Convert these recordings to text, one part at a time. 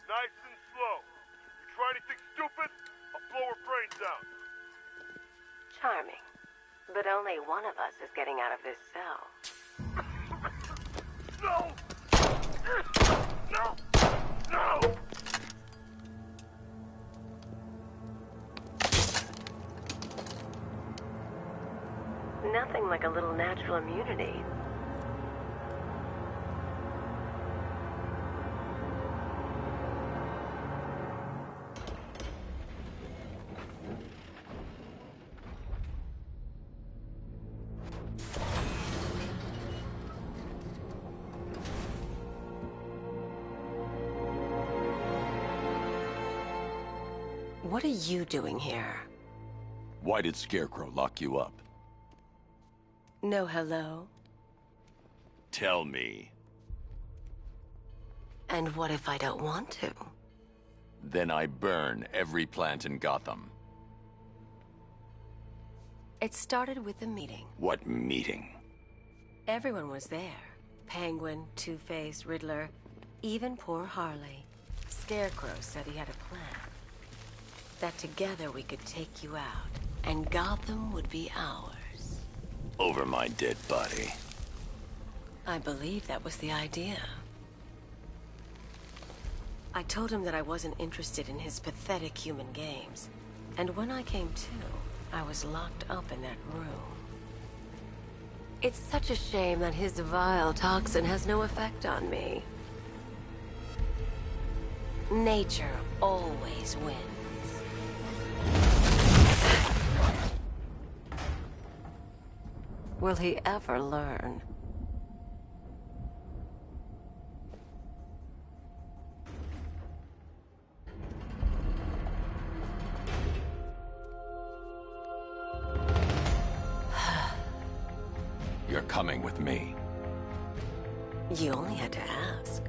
Nice and slow. You try anything stupid, I'll blow her brains out. Charming. But only one of us is getting out of this cell. No! No! No! Nothing like a little natural immunity. What are you doing here? Why did Scarecrow lock you up? No hello? Tell me. And what if I don't want to? Then I burn every plant in Gotham. It started with a meeting. What meeting? Everyone was there. Penguin, Two-Face, Riddler, even poor Harley. Scarecrow said he had a plan. That together we could take you out, and Gotham would be ours. Over my dead body. I believe that was the idea. I told him that I wasn't interested in his pathetic human games. And when I came to, I was locked up in that room. It's such a shame that his vile toxin has no effect on me. Nature always wins. Will he ever learn? You're coming with me. You only had to ask.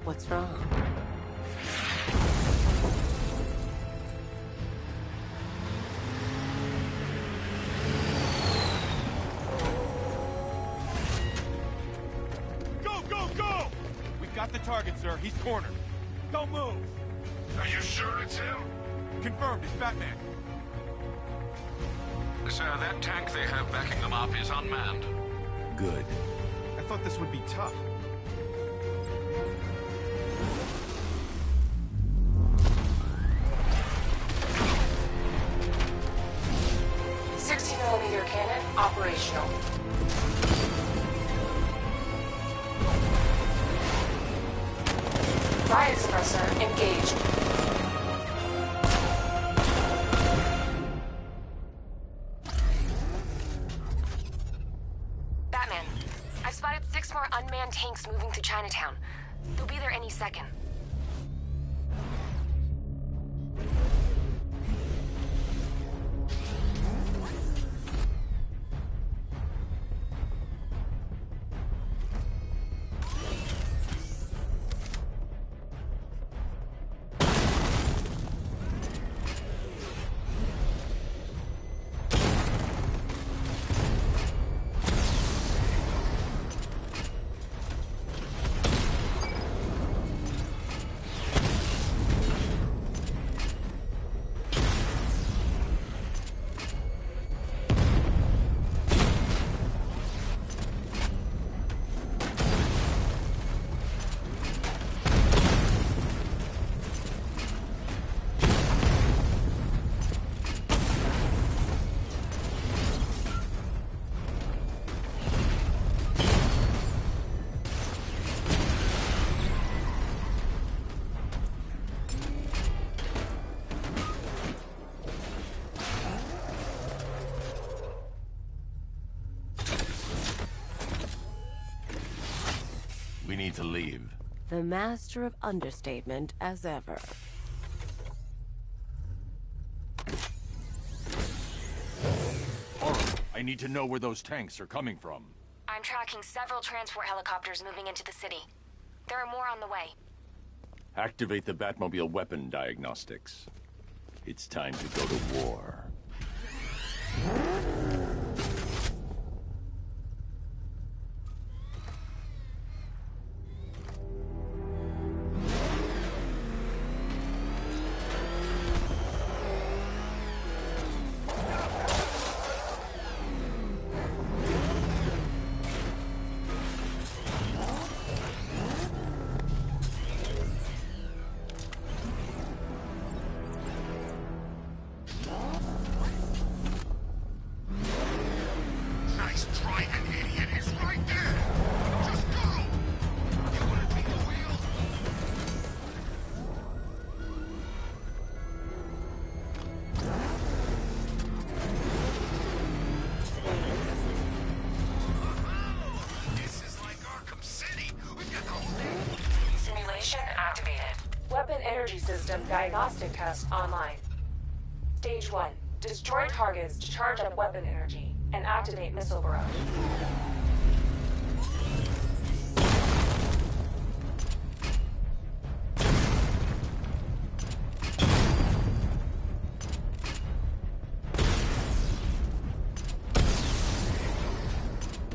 What's wrong? Go! We've got the target, sir. He's cornered. Don't move. Are you sure it's him? Confirmed. It's Batman. Sir, that tank they have backing them up is unmanned. Good. I thought this would be tough. .60mm cannon operational. Riot suppressor engaged. Batman, I've spotted 6 more unmanned tanks moving to Chinatown. They'll be there any second. We need to leave. The master of understatement as ever. I need to know where those tanks are coming from. I'm tracking several transport helicopters moving into the city. There are more on the way. Activate the Batmobile weapon diagnostics. It's time to go to war. system diagnostic test online. Stage 1. Destroy targets to charge up weapon energy and activate missile barrage.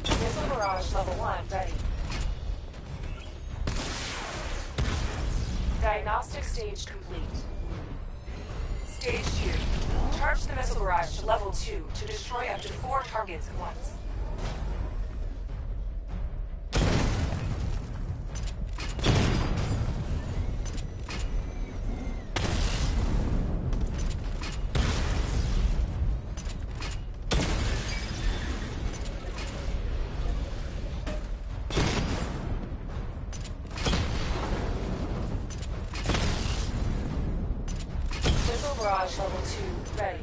Missile barrage level 1 ready. Diagnostic stage complete. Stage 2. Charge the missile barrage to level 2 to destroy up to 4 targets at once. Barrage level 2 ready.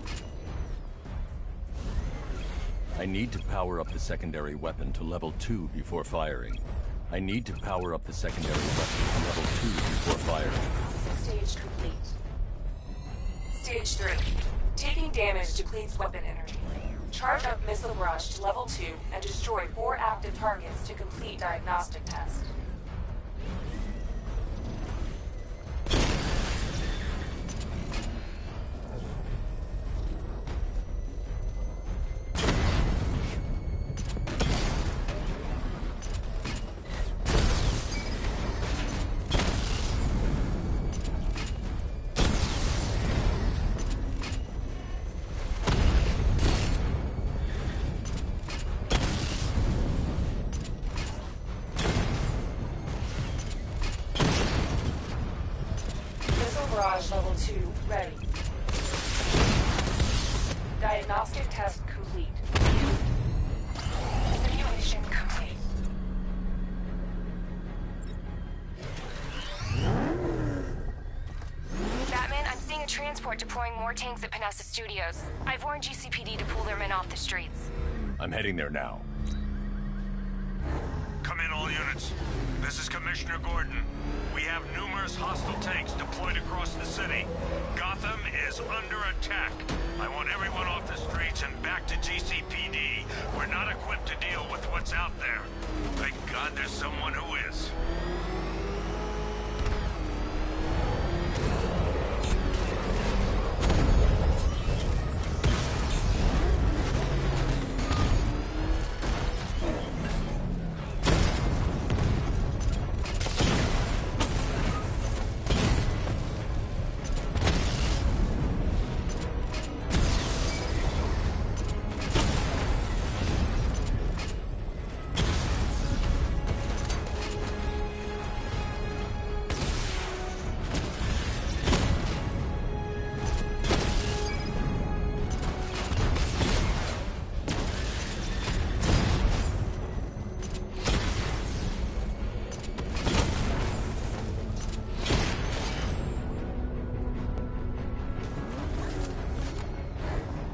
I need to power up the secondary weapon to level 2 before firing. I need to power up the secondary weapon to level 2 before firing. Stage complete. Stage 3. Taking damage depletes weapon energy. Charge up missile barrage to level 2 and destroy 4 active targets to complete diagnostic test. Barrage level 2 ready. Diagnostic test complete. Simulation complete. Batman, I'm seeing a transport deploying more tanks at Panessa Studios. I've warned GCPD to pull their men off the streets. I'm heading there now. Come in, all units. This is Commissioner Gordon. We have numerous hostile tanks deployed across the city. Gotham is under attack. I want everyone off the streets and back to GCPD. We're not equipped to deal with what's out there. Thank God there's someone who is.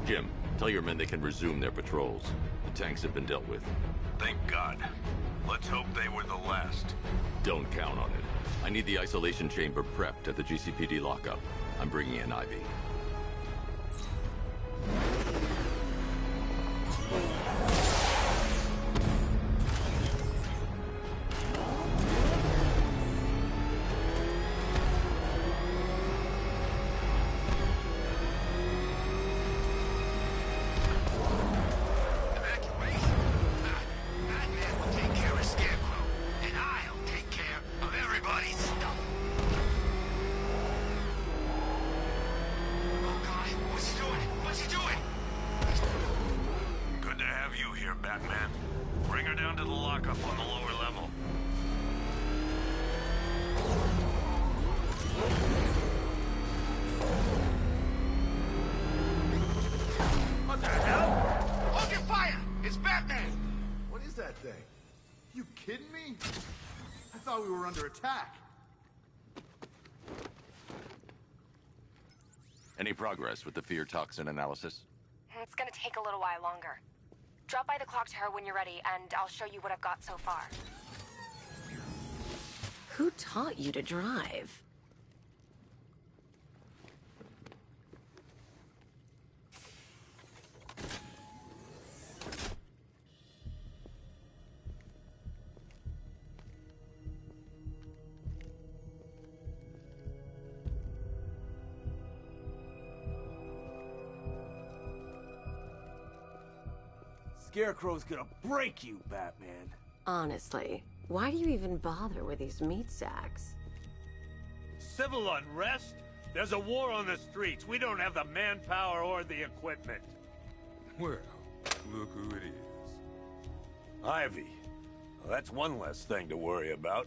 Jim, tell your men they can resume their patrols. The tanks have been dealt with. Thank God. Let's hope they were the last. Don't count on it. I need the isolation chamber prepped at the GCPD lockup. I'm bringing in Ivy. Batman. Bring her down to the lockup on the lower level. What the hell? Hold your fire! It's Batman! What is that thing? You kidding me? I thought we were under attack. Any progress with the fear toxin analysis? It's gonna take a little while longer. Drop by the clock tower when you're ready, and I'll show you what I've got so far. Who taught you to drive? Scarecrow's gonna break you, Batman. Honestly, why do you even bother with these meat sacks? Civil unrest? There's a war on the streets. We don't have the manpower or the equipment. Well, look who it is. Ivy. Well, that's one less thing to worry about.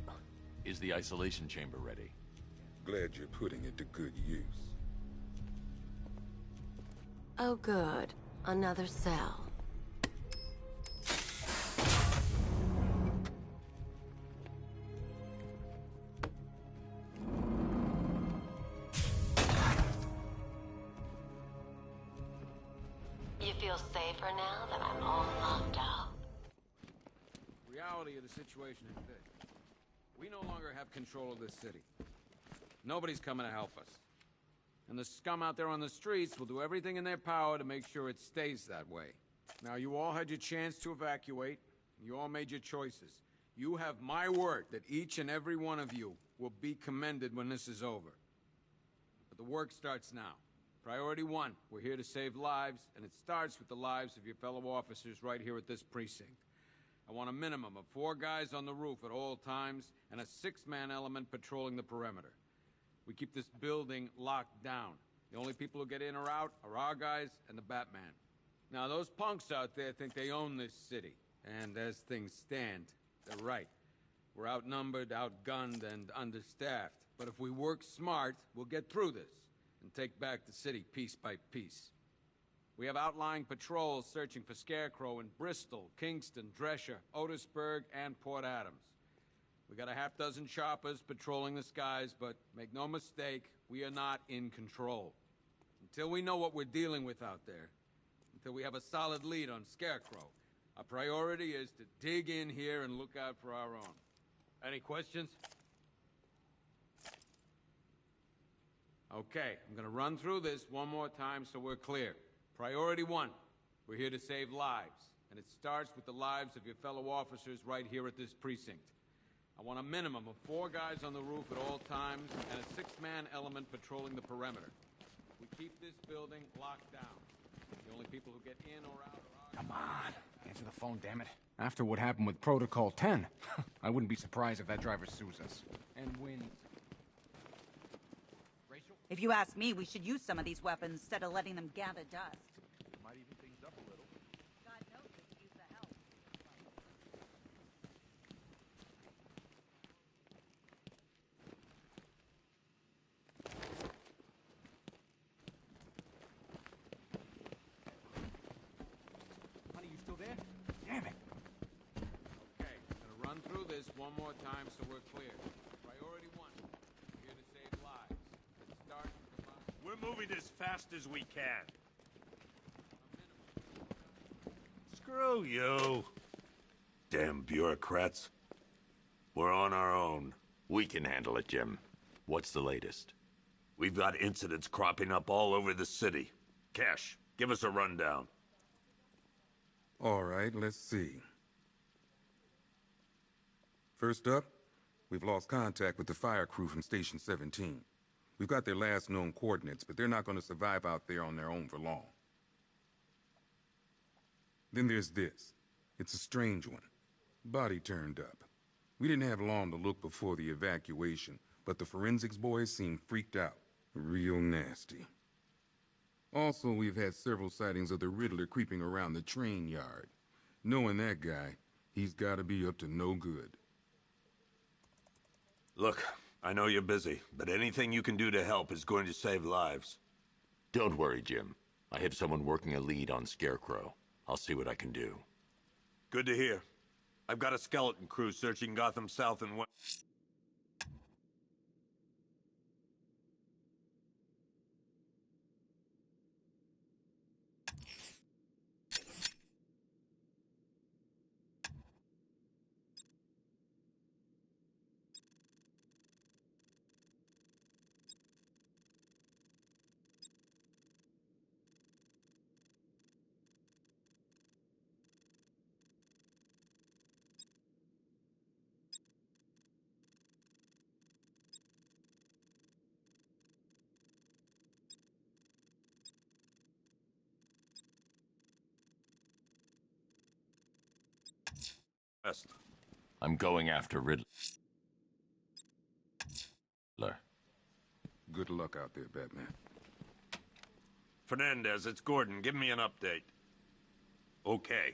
Is the isolation chamber ready? Glad you're putting it to good use. Oh good. Another cell. You feel safer now that I'm all locked out? Reality of the situation is this. We no longer have control of this city. Nobody's coming to help us. And the scum out there on the streets will do everything in their power to make sure it stays that way. Now, you all had your chance to evacuate. You all made your choices. You have my word that each and every one of you will be commended when this is over. But the work starts now. Priority one, we're here to save lives, and it starts with the lives of your fellow officers right here at this precinct. I want a minimum of 4 guys on the roof at all times, and a 6-man element patrolling the perimeter. We keep this building locked down. The only people who get in or out are our guys and the Batman. Now, those punks out there think they own this city, and as things stand, they're right. We're outnumbered, outgunned, and understaffed. But if we work smart, we'll get through this and take back the city piece by piece. We have outlying patrols searching for Scarecrow in Bristol, Kingston, Drescher, Otisburg, and Port Adams. We got a half-dozen choppers patrolling the skies, but make no mistake, we are not in control. Until we know what we're dealing with out there, until we have a solid lead on Scarecrow, our priority is to dig in here and look out for our own. Any questions? Okay, I'm gonna run through this one more time so we're clear. Priority one, we're here to save lives, and it starts with the lives of your fellow officers right here at this precinct. I want a minimum of 4 guys on the roof at all times, and a 6-man element patrolling the perimeter. We keep this building locked down. The only people who get in or out are... Come on, answer the phone, damn it. After what happened with Protocol 10, I wouldn't be surprised if that driver sues us. And wins. Rachel? If you ask me, we should use some of these weapons instead of letting them gather dust. Might even things up a little. God knows we could use the help. Honey, you still there? Damn it. Okay, gonna run through this one more time so we're clear. Priority one, we're here to save lives. It starts with the box. We're moving as fast as we can. Screw you. Damn bureaucrats. We're on our own. We can handle it, Jim. What's the latest? We've got incidents cropping up all over the city. Cash, give us a rundown. All right, let's see. First up, we've lost contact with the fire crew from Station 17. We've got their last known coordinates, but they're not going to survive out there on their own for long. Then there's this. It's a strange one. Body turned up. We didn't have long to look before the evacuation, but the forensics boys seemed freaked out. Real nasty. Also, we've had several sightings of the Riddler creeping around the train yard. Knowing that guy, he's got to be up to no good. Look, I know you're busy, but anything you can do to help is going to save lives. Don't worry, Jim. I have someone working a lead on Scarecrow. I'll see what I can do. Good to hear. I've got a skeleton crew searching Gotham South and West. West. I'm going after Riddler. Good luck out there, Batman. Fernandez, it's Gordon. Give me an update. Okay.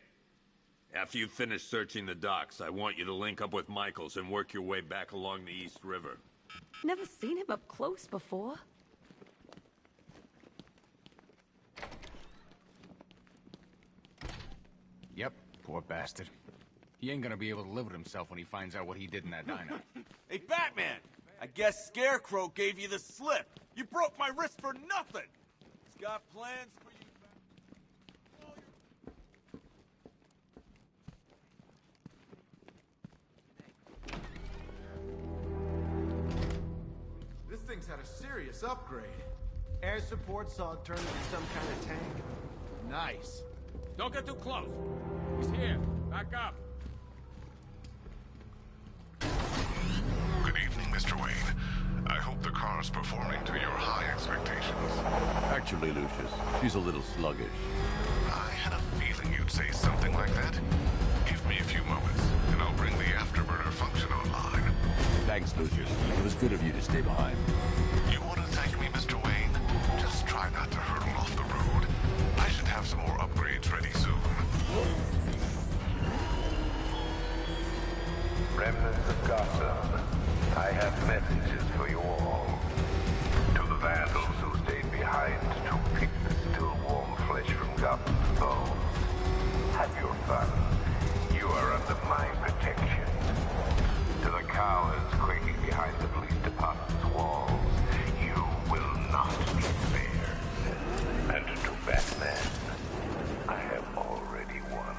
After you finish searching the docks, I want you to link up with Michaels and work your way back along the East River. Never seen him up close before. Yep, poor bastard. He ain't gonna be able to live with himself when he finds out what he did in that diner. Hey, Batman! I guess Scarecrow gave you the slip. You broke my wrist for nothing! He's got plans for you. This thing's had a serious upgrade. Air support saw it turn into some kind of tank. Nice. Don't get too close. He's here. Back up. Good evening, Mr. Wayne. I hope the car's performing to your high expectations. Actually, Lucius, she's a little sluggish. I had a feeling you'd say something like that. Give me a few moments, and I'll bring the afterburner function online. Thanks, Lucius. It was good of you to stay behind. You want to thank me, Mr. Wayne? Just try not to hurtle off the road. I should have some more upgrades ready soon. Remnants of Gotham, I have messages for you all. To the vandals who stayed behind to pick the still warm flesh from Gotham's bones. Have your fun. You are under my protection. To the cowards quaking behind the police department's walls, you will not be spared. And to Batman, I have already won.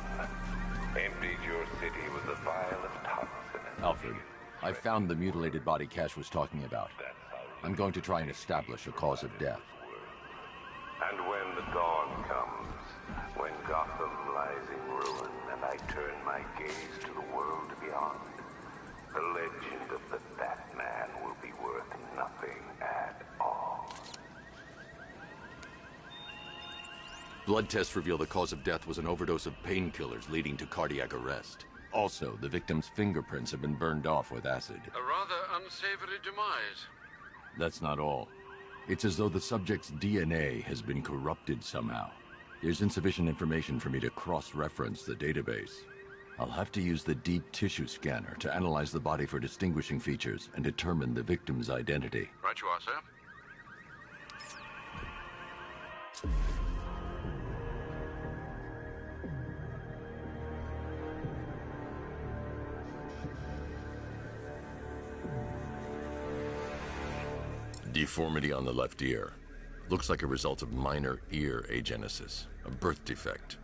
Emptied your city with the violent toxin. Alfred, I found the mutilated body Cash was talking about. I'm going to try and establish a cause of death. And when the dawn comes, when Gotham lies in ruin, and I turn my gaze to the world beyond, the legend of the Batman will be worth nothing at all. Blood tests reveal the cause of death was an overdose of painkillers leading to cardiac arrest. Also, the victim's fingerprints have been burned off with acid. A rather unsavory demise. That's not all. It's as though the subject's DNA has been corrupted somehow. There's insufficient information for me to cross-reference the database. I'll have to use the deep tissue scanner to analyze the body for distinguishing features and determine the victim's identity. Right you are, sir. Deformity on the left ear. Looks like a result of minor ear agenesis, a birth defect.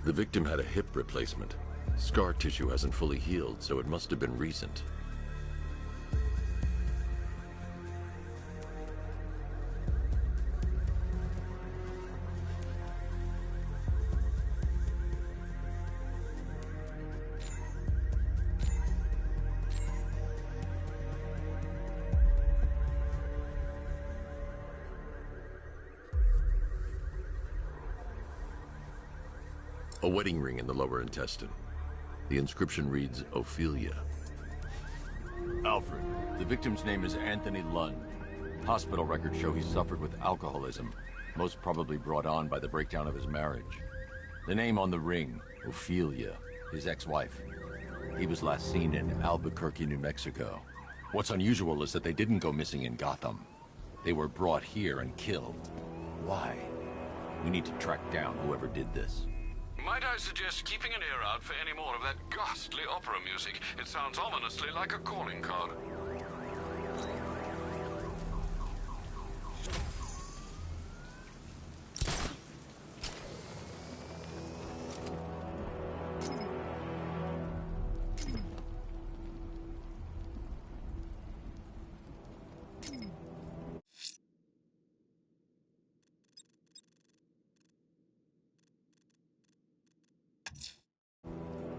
The victim had a hip replacement. Scar tissue hasn't fully healed, so it must have been recent. A wedding ring in the lower intestine. The inscription reads, Ophelia. Alfred, the victim's name is Anthony Lund. Hospital records show he suffered with alcoholism, most probably brought on by the breakdown of his marriage. The name on the ring, Ophelia, his ex-wife. He was last seen in Albuquerque, New Mexico. What's unusual is that they didn't go missing in Gotham. They were brought here and killed. Why? We need to track down whoever did this. Might I suggest keeping an ear out for any more of that ghastly opera music? It sounds ominously like a calling card.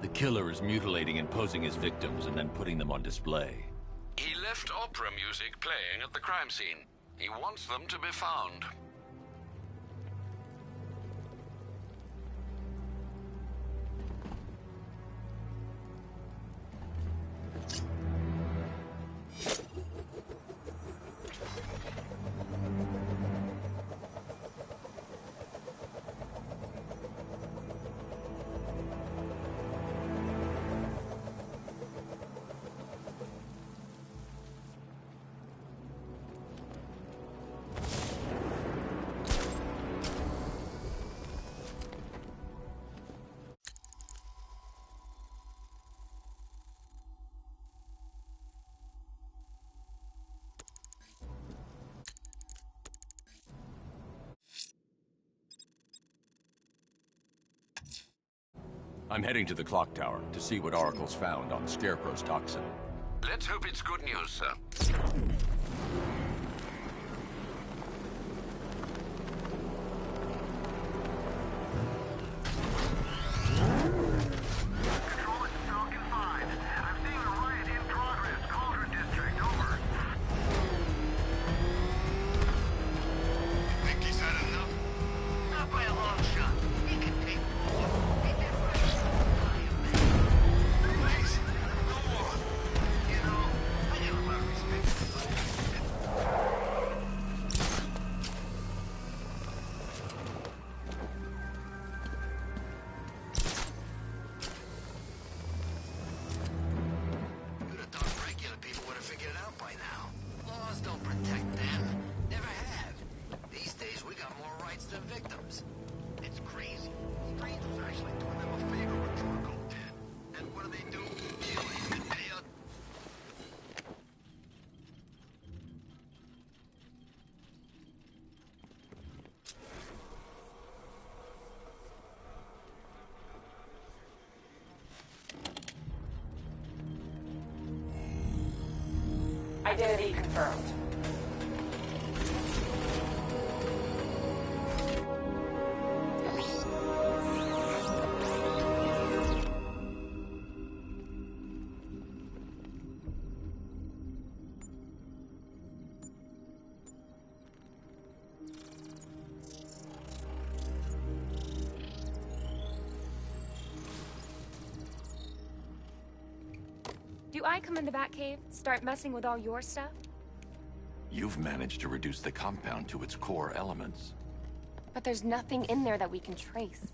The killer is mutilating and posing his victims and then putting them on display. He left opera music playing at the crime scene. He wants them to be found. I'm heading to the clock tower to see what Oracle's found on Scarecrow's toxin. Let's hope it's good news, sir. Identity confirmed. Do I come in the Batcave, start messing with all your stuff? You've managed to reduce the compound to its core elements. But there's nothing in there that we can trace.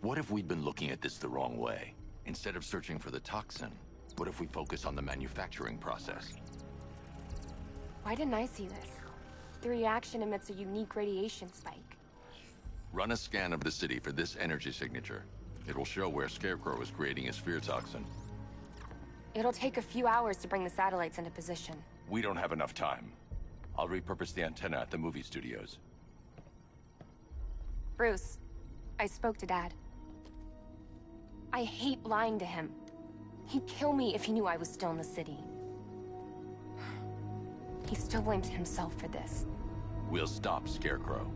What if we'd been looking at this the wrong way? Instead of searching for the toxin, what if we focus on the manufacturing process? Why didn't I see this? The reaction emits a unique radiation spike. Run a scan of the city for this energy signature. It will show where Scarecrow is creating his fear toxin. It'll take a few hours to bring the satellites into position. We don't have enough time. I'll repurpose the antenna at the movie studios. Bruce, I spoke to Dad. I hate lying to him. He'd kill me if he knew I was still in the city. He still blames himself for this. We'll stop Scarecrow.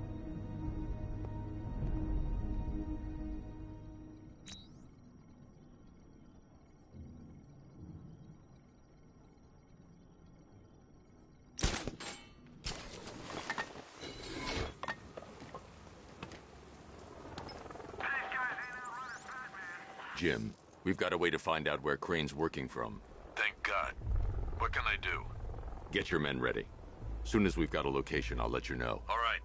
Jim, we've got a way to find out where Crane's working from. Thank God. What can I do? Get your men ready. Soon as we've got a location, I'll let you know. All right.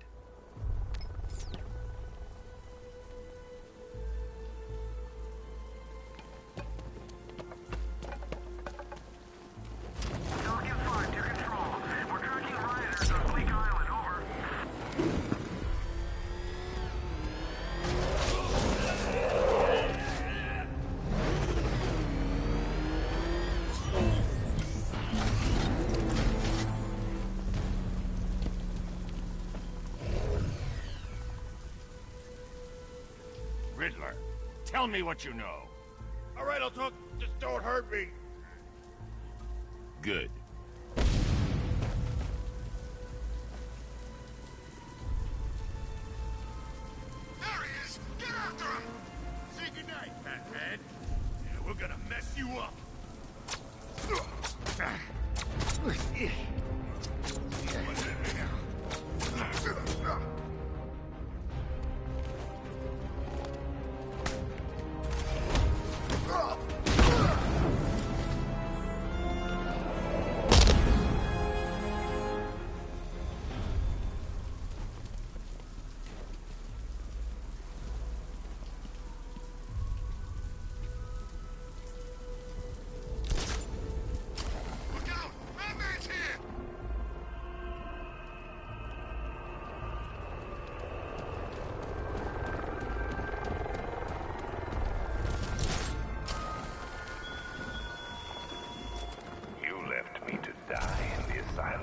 Falcon 5 to control. We're tracking rioters on Bleak Island, over. Riddler, tell me what you know. All right, I'll talk. Just don't hurt me. Good.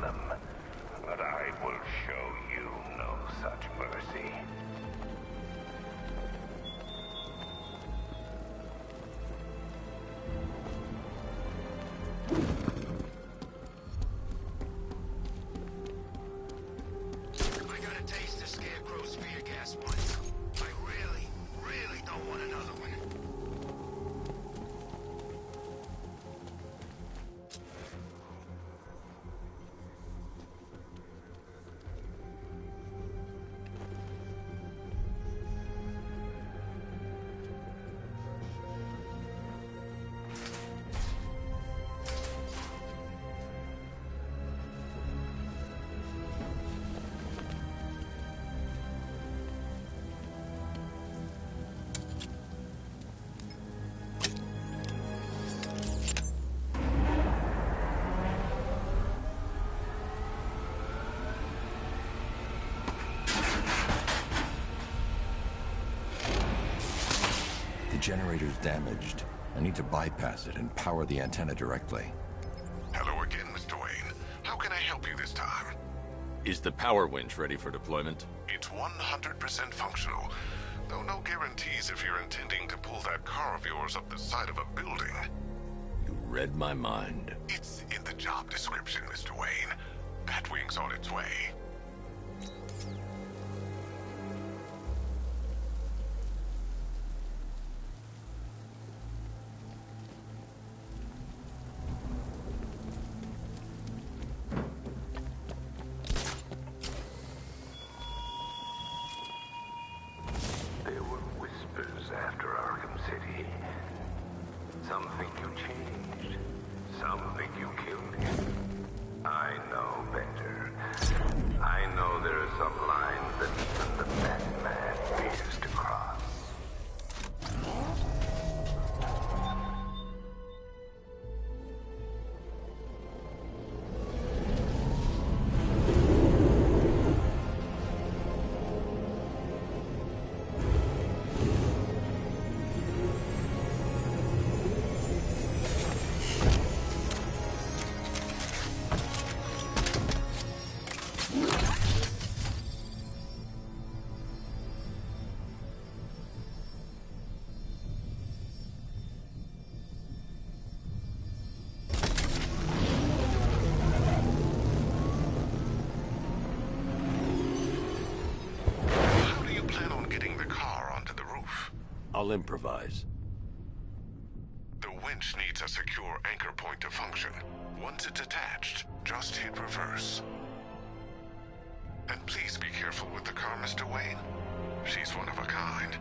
them. But I will show you no such mercy. I gotta taste the Scarecrow's fear gas once. I really, really don't want another one. The generator's damaged. I need to bypass it and power the antenna directly. Hello again, Mr. Wayne. How can I help you this time? Is the power winch ready for deployment? It's 100% functional, though no guarantees if you're intending to pull that car of yours up the side of a building. You read my mind. It's in the job description, Mr. Wayne. Batwing's on its way. There were whispers after Arkham City. Some think you changed. Some think you killed him. I know better. I know there are some lines that even the Batman fears to cross. I'll improvise. The winch needs a secure anchor point to function. Once it's attached, just hit reverse. And please be careful with the car, Mr. Wayne. She's one of a kind.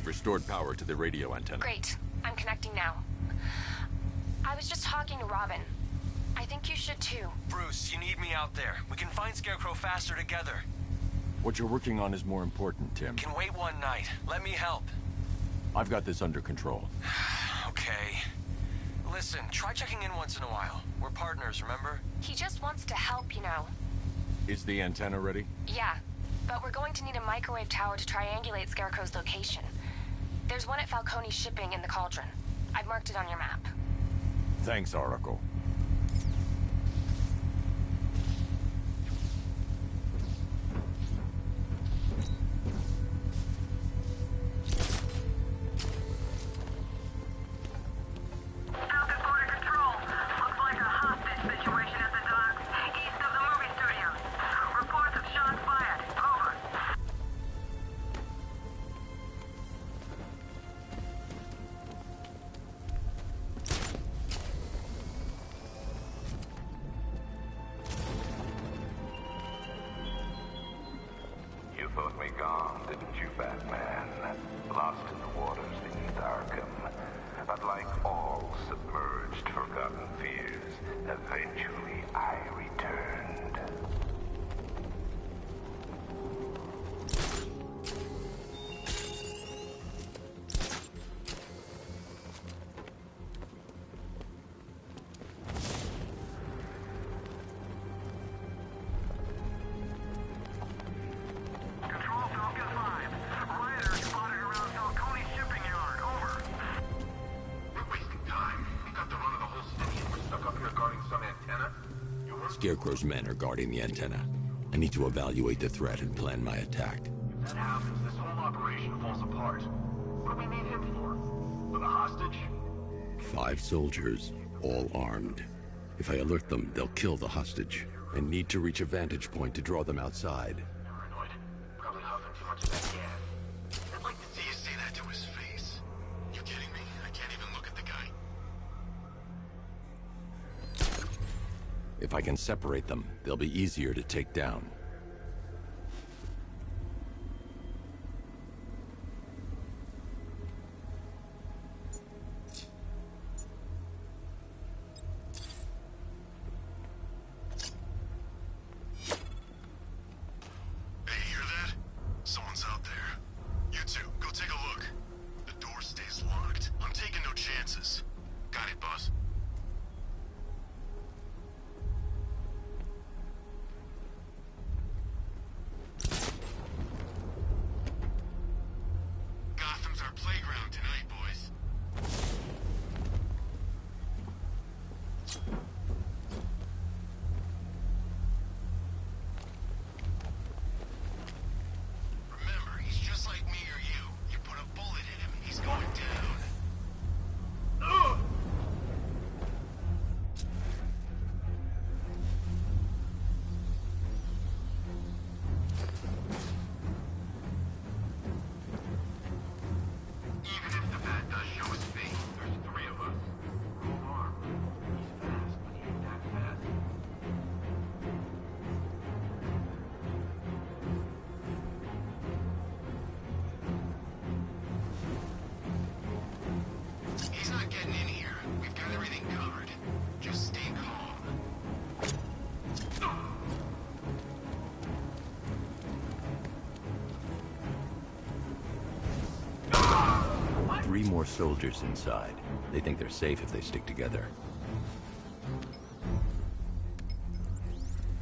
restored power to the radio antenna. Great. I'm connecting now. I was just talking to Robin. I think you should too. Bruce, you need me out there. We can find Scarecrow faster together. What you're working on is more important, Tim. Can wait one night. Let me help. I've got this under control. Okay. Listen, try checking in once in a while. We're partners, remember? He just wants to help, you know. Is the antenna ready? Yeah, but we're going to need a microwave tower to triangulate Scarecrow's location. There's one at Falcone Shipping in the Cauldron. I've marked it on your map. Thanks, Oracle. Scarecrow's men are guarding the antenna. I need to evaluate the threat and plan my attack. If that happens, this whole operation falls apart. What do we need him for? For the hostage? 5 soldiers, all armed. If I alert them, they'll kill the hostage. I need to reach a vantage point to draw them outside. Paranoid. Probably huffing too much of that gas. I'd like to see you say that to his face. You kidding me? I can't even look at the guy. If I can separate them, they'll be easier to take down. More soldiers inside. They think they're safe if they stick together.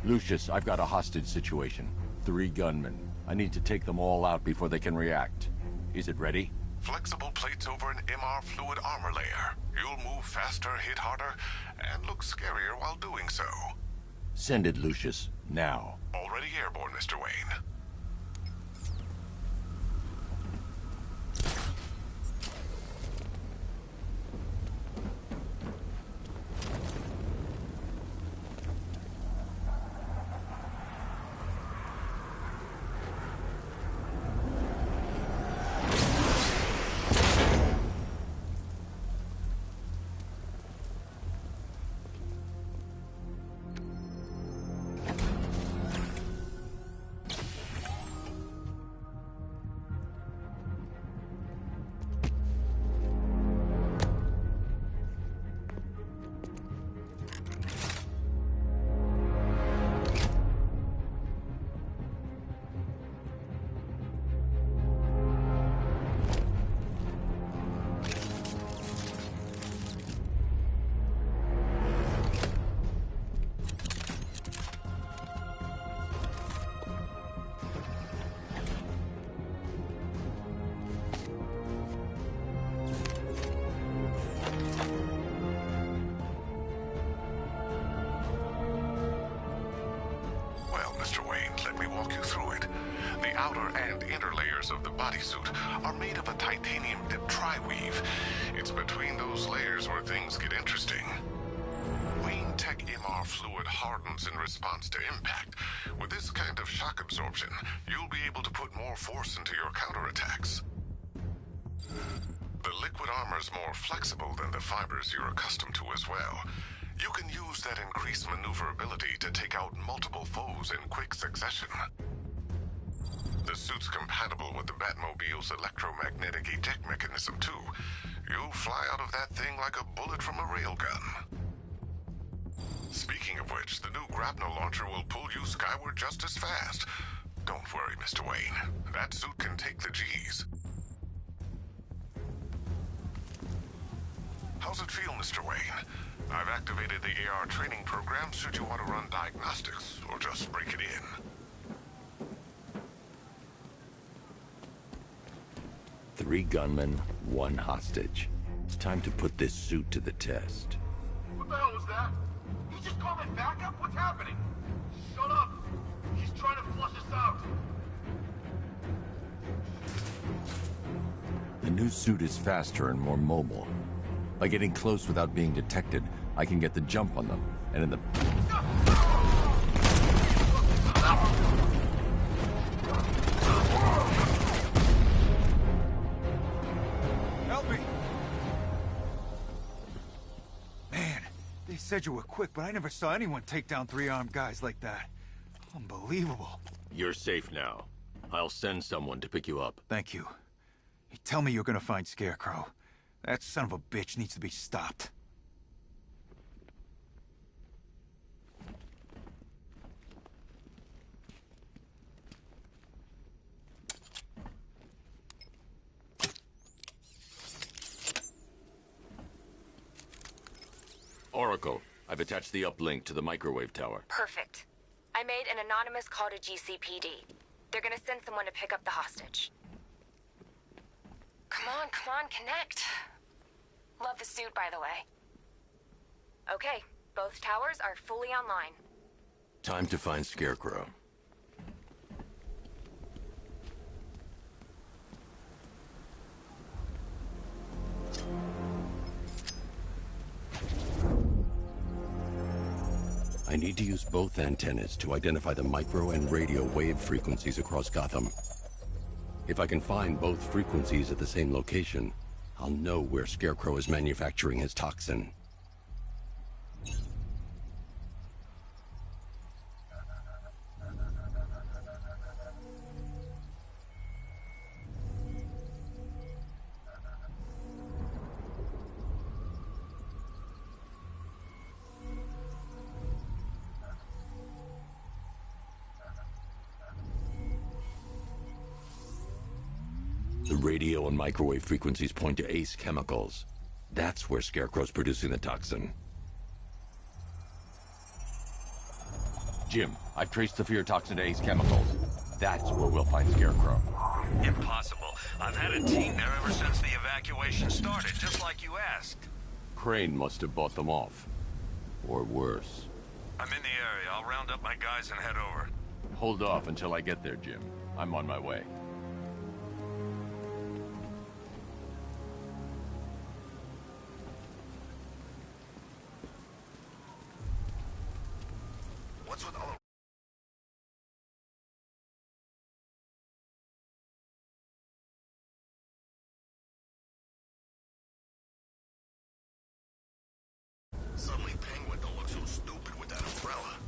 Lucius, I've got a hostage situation. 3 gunmen. I need to take them all out before they can react. Is it ready? Flexible plates over an MR fluid armor layer. You'll move faster, hit harder, and look scarier while doing so. Send it, Lucius. Now. Already airborne, Mr. Wayne. android. The outer and inner layers of the bodysuit are made of a titanium dip tri-weave. It's between those layers where things get interesting. Wayne Tech MR fluid hardens in response to impact. With this kind of shock absorption, you'll be able to put more force into your counterattacks. The liquid armor's more flexible than the fibers you're accustomed to as well. You can use that increased maneuverability to take out multiple foes in quick succession. The suit's compatible with the Batmobile's electromagnetic eject mechanism, too. You'll fly out of that thing like a bullet from a railgun. Speaking of which, the new grapnel launcher will pull you skyward just as fast. Don't worry, Mr. Wayne. That suit can take the G's. How's it feel, Mr. Wayne? I've activated the AR training program should you want to run diagnostics, or just break it in. 3 gunmen, 1 hostage. It's time to put this suit to the test. What the hell was that? You just called it backup? What's happening? Shut up! He's trying to flush us out. The new suit is faster and more mobile. By getting close without being detected, I can get the jump on them, and in the... Help me! Man, they said you were quick, but I never saw anyone take down 3 armed guys like that. Unbelievable. You're safe now. I'll send someone to pick you up. Thank you. You tell me you're gonna find Scarecrow. That son of a bitch needs to be stopped. Oracle, I've attached the uplink to the microwave tower. Perfect. I made an anonymous call to GCPD. They're gonna send someone to pick up the hostage. Come on, connect. Love the suit, by the way. Okay, both towers are fully online. Time to find Scarecrow. I need to use both antennas to identify the micro and radio wave frequencies across Gotham. If I can find both frequencies at the same location, I'll know where Scarecrow is manufacturing his toxin. The radio and microwave frequencies point to Ace Chemicals. That's where Scarecrow's producing the toxin. Jim, I've traced the fear toxin to Ace Chemicals. That's where we'll find Scarecrow. Impossible. I've had a team there ever since the evacuation started, just like you asked. Crane must have bought them off. Or worse. I'm in the area. I'll round up my guys and head over. Hold off until I get there, Jim. I'm on my way. Suddenly Penguin don't look so stupid with that umbrella.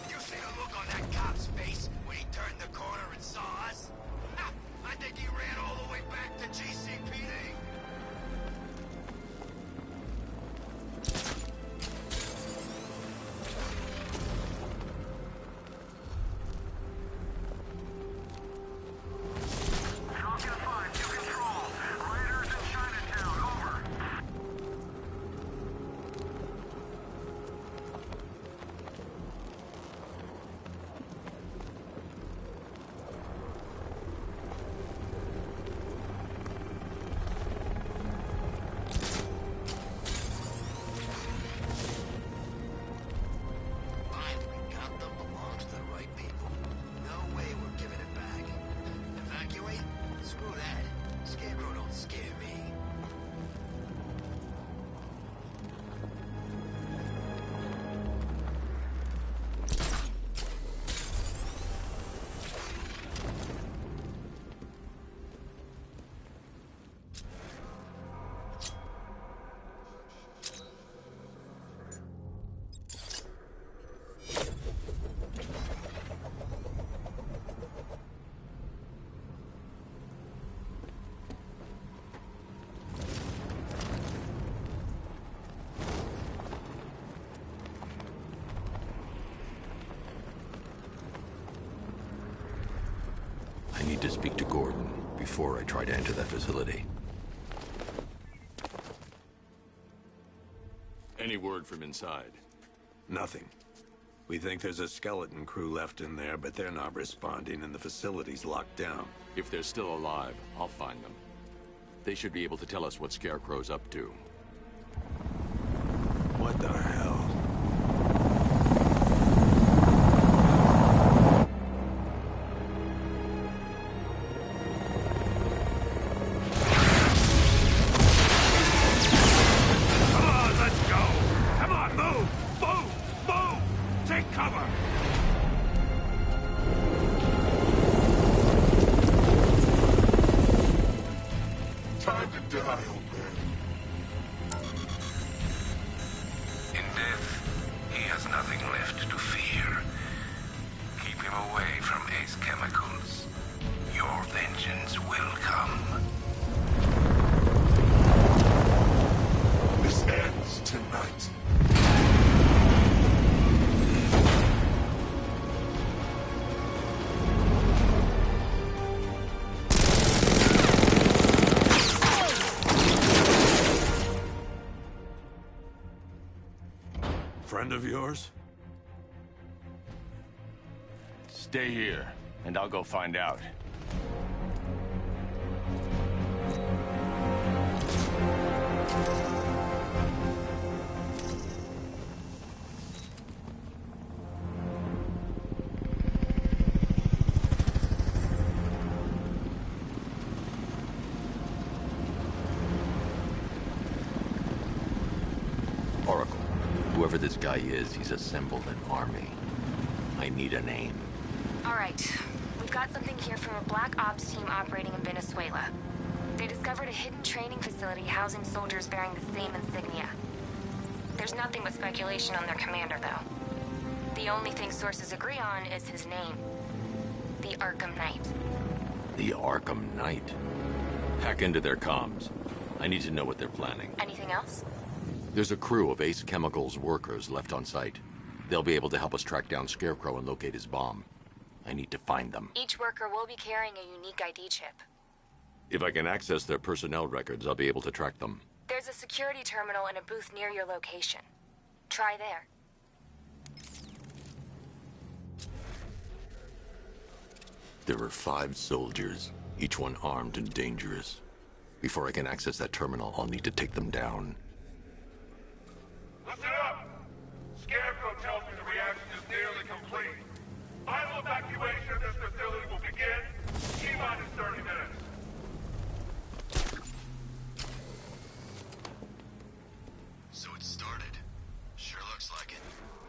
You see the look on that cop's face when he turned the corner and saw us? I think he ran all the way back to GCPD. need to speak to Gordon before I try to enter that facility. Any word from inside? Nothing. We think there's a skeleton crew left in there, but they're not responding and the facility's locked down. If they're still alive, I'll find them. They should be able to tell us what Scarecrow's up to. What the hell? Friend of yours? Stay here, and I'll go find out. Whoever this guy is, he's assembled an army. I need a name. All right. We've got something here from a Black Ops team operating in Venezuela. They discovered a hidden training facility housing soldiers bearing the same insignia. There's nothing but speculation on their commander, though. The only thing sources agree on is his name. The Arkham Knight. The Arkham Knight? Hack into their comms. I need to know what they're planning. Anything else? There's a crew of Ace Chemicals workers left on site. They'll be able to help us track down Scarecrow and locate his bomb. I need to find them. Each worker will be carrying a unique ID chip. If I can access their personnel records, I'll be able to track them. There's a security terminal in a booth near your location. Try there. There are 5 soldiers, each one armed and dangerous. Before I can access that terminal, I'll need to take them down. Listen up! Scarecrow tells me the reaction is nearly complete. Final evacuation of this facility will begin T-minus 30 minutes. So it started. Sure looks like it.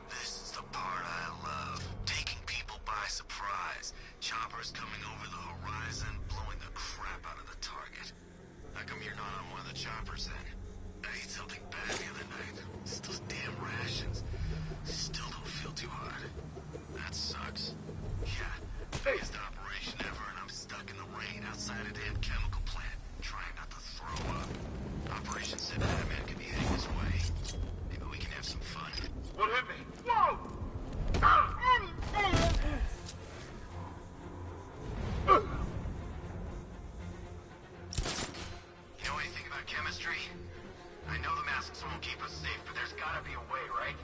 This is the part I love. Taking people by surprise. Choppers coming over the horizon, blowing the crap out of the target. How come you're not on one of the choppers then? I ate something bad the other night. It's those damn rations. Still don't feel too hot. That sucks. Yeah, biggest operation ever, and I'm stuck in the rain outside a damn chemical plant, trying not to throw up. Operation said Batman could be heading this way. Maybe we can have some fun. What hit me? Whoa! You know anything about chemistry? I know the masks won't keep us safe, but there's gotta be a way, right?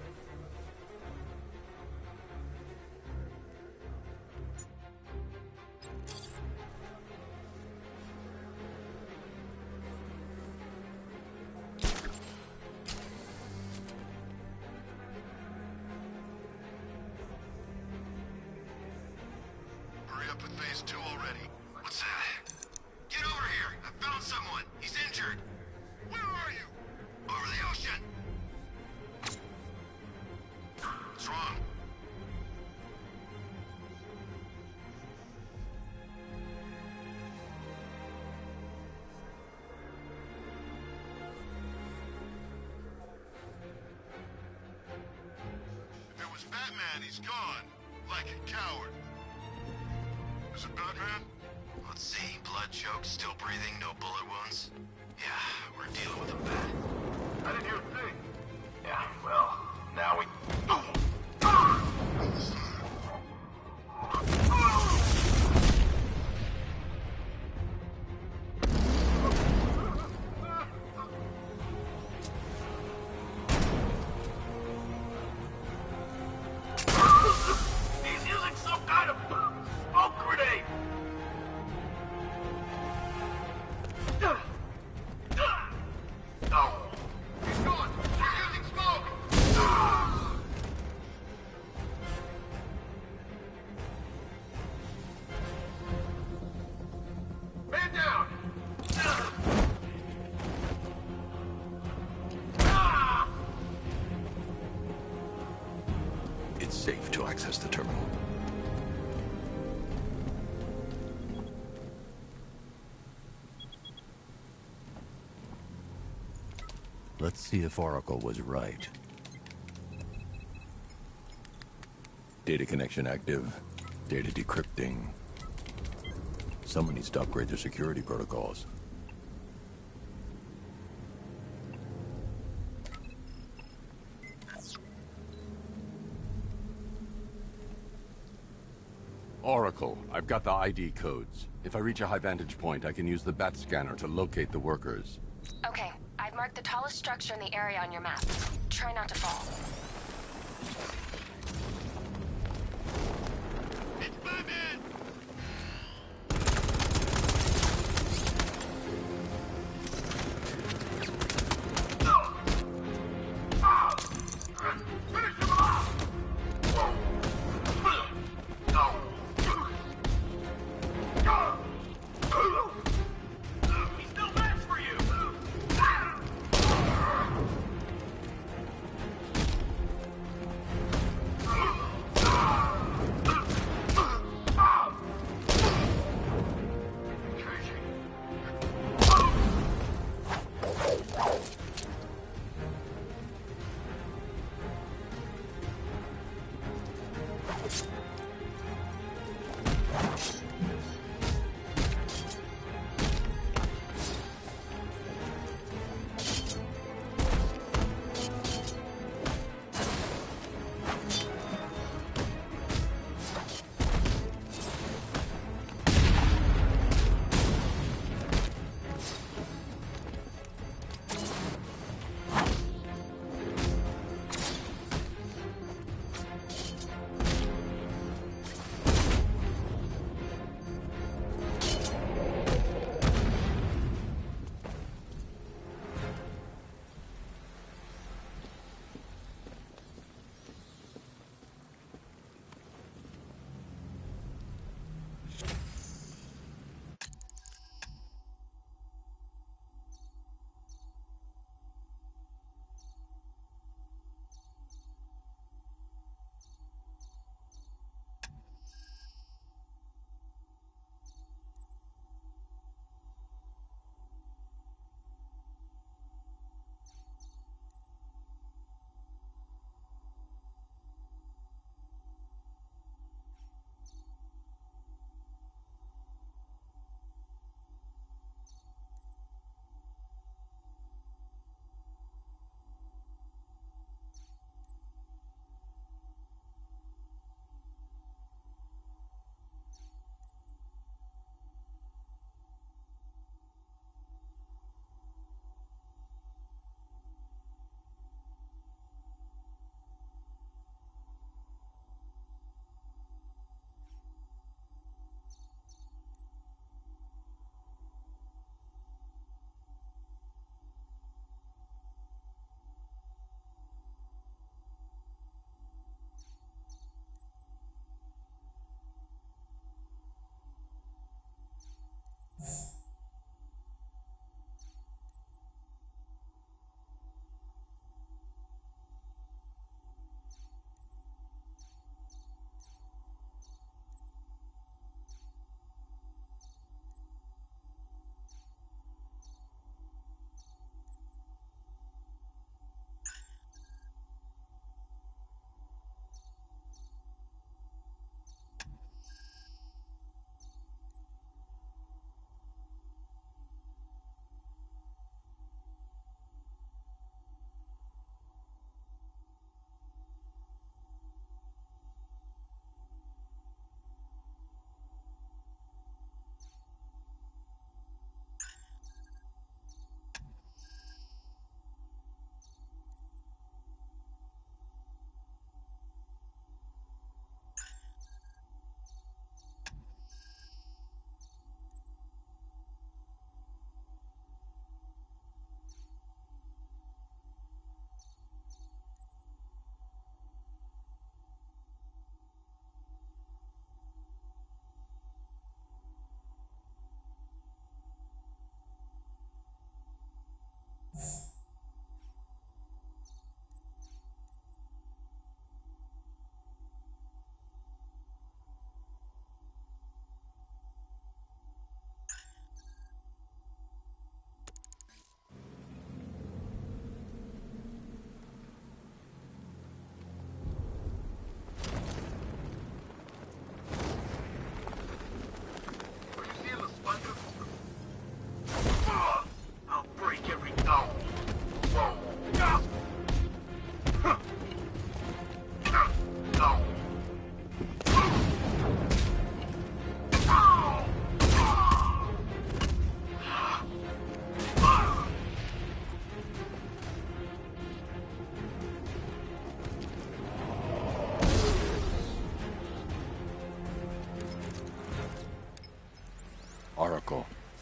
Hurry up with phase 2 already. What's that? Get over here! I found someone! He's injured! Where are you? Over the ocean! What's wrong? If it was Batman, he's gone. Like a coward. Is it Batman? Let's see. Blood choked, still breathing, no bullet wounds. Yeah, we're dealing with a bat. How did you think? Yeah, well, now we... It's safe to access the terminal. Let's see if Oracle was right. Data connection active. Data decrypting. Someone needs to upgrade their security protocols. Oracle, I've got the ID codes. If I reach a high vantage point, I can use the bat scanner to locate the workers. Okay, I've marked the tallest structure in the area on your map. Try not to fall. It's my man!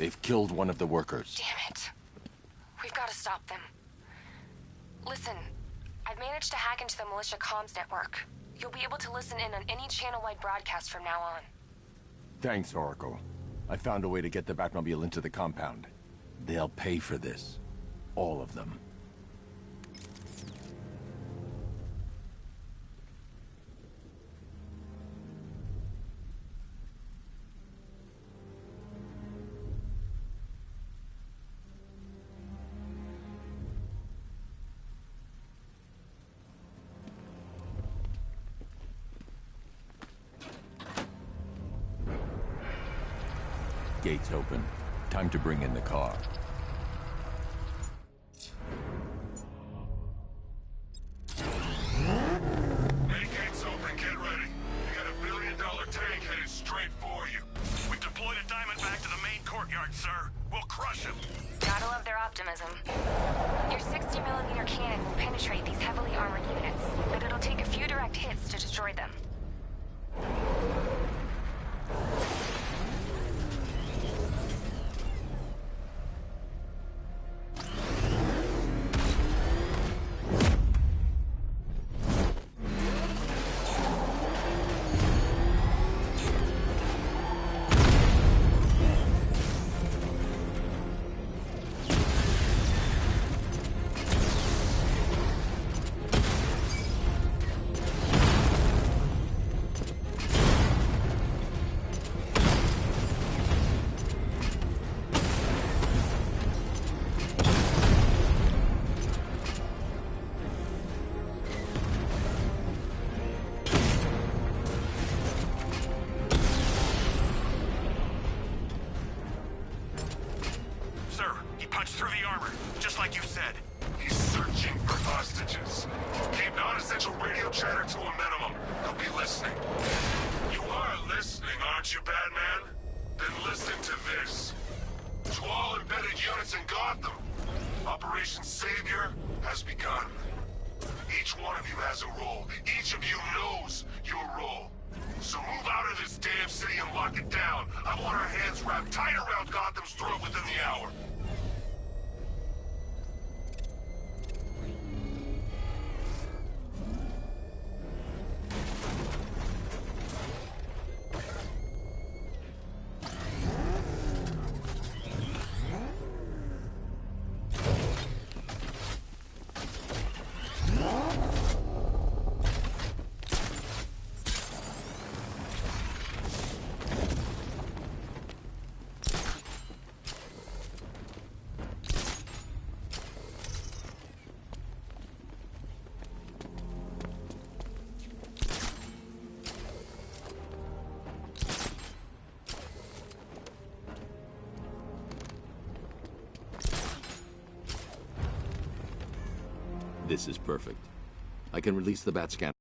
They've killed one of the workers. Damn it. We've got to stop them. Listen, I've managed to hack into the militia comms network. You'll be able to listen in on any channel-wide broadcast from now on. Thanks, Oracle. I found a way to get the Batmobile into the compound. They'll pay for this. All of them. Gates open. Time to bring in the car. Main gates open, get ready. We got $1 billion tank headed straight for you. We've deployed a Diamondback to the main courtyard, sir. We'll crush him. Gotta love their optimism. Your 60mm cannon will penetrate these heavily armored units, but it'll take a few direct hits to destroy them. Through the armor, just like you said. He's searching for hostages. Keep non-essential radio chatter to a minimum. He'll be listening. You are listening, aren't you, Batman? Then listen to this. To all embedded units in Gotham, Operation Savior has begun. Each one of you has a role. Each of you knows your role. So move out of this damn city and lock it down. I want our hands wrapped tight around Gotham's throat within the hour. This is perfect. I can release the bat scanner.